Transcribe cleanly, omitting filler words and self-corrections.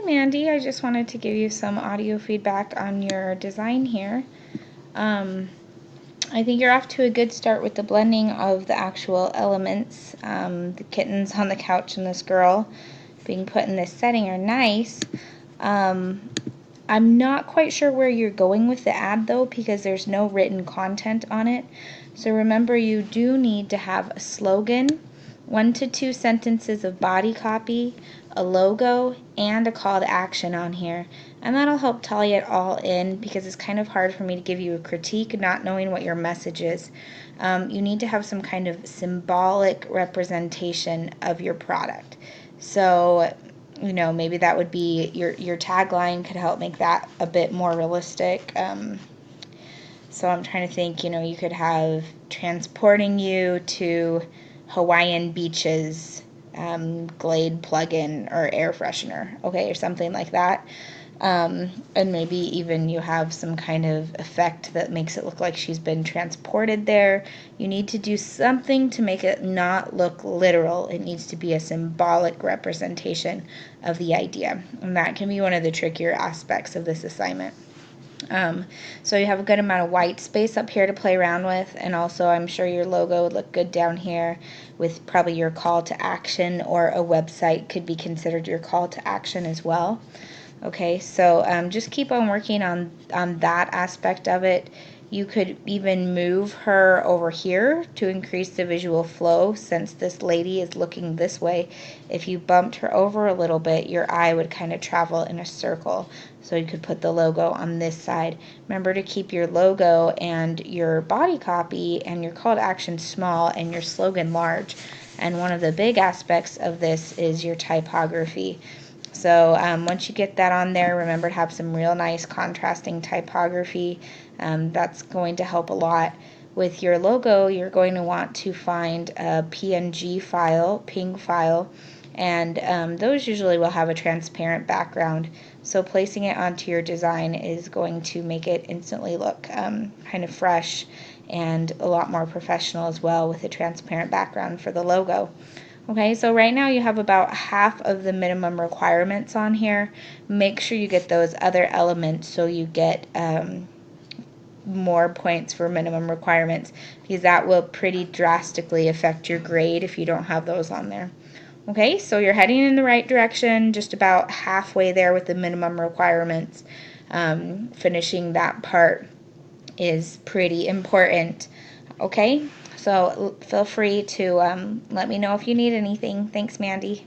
Hi Mandy, I just wanted to give you some audio feedback on your design here. I think you're off to a good start with the blending of the actual elements. The kittens on the couch and this girl being put in this setting are nice. I'm not quite sure where you're going with the ad though, because there's no written content on it. So remember, you do need to have a slogan, 1 to 2 sentences of body copy, a logo, and a call to action on here. And that'll help tally it all in, because it's kind of hard for me to give you a critique not knowing what your message is. You need to have some kind of symbolic representation of your product. So maybe that would be your tagline could help make that a bit more realistic. So I'm trying to think, you could have transporting you to Hawaiian beaches, Glade plug-in or air freshener, okay, or something like that. And maybe even you have some kind of effect that makes it look like she's been transported there. You need to do something to make it not look literal. It needs to be a symbolic representation of the idea. And that can be one of the trickier aspects of this assignment. So you have a good amount of white space up here to play around with, and also I'm sure your logo would look good down here with probably your call to action, or a website could be considered your call to action as well. Okay, so just keep on working on that aspect of it. You could even move her over here to increase the visual flow, since this lady is looking this way. If you bumped her over a little bit, your eye would kind of travel in a circle. So you could put the logo on this side. Remember to keep your logo and your body copy and your call to action small and your slogan large. And one of the big aspects of this is your typography. So once you get that on there, remember to have some real nice contrasting typography. That's going to help a lot. With your logo, you're going to want to find a PNG file, PNG file, and those usually will have a transparent background. So placing it onto your design is going to make it instantly look kind of fresh and a lot more professional as well, with a transparent background for the logo. Okay, so right now you have about half of the minimum requirements on here. Make sure you get those other elements so you get more points for minimum requirements, because that will pretty drastically affect your grade if you don't have those on there. Okay, so you're heading in the right direction, just about halfway there with the minimum requirements. Finishing that part is pretty important. Okay, so feel free to let me know if you need anything. Thanks, Mandy.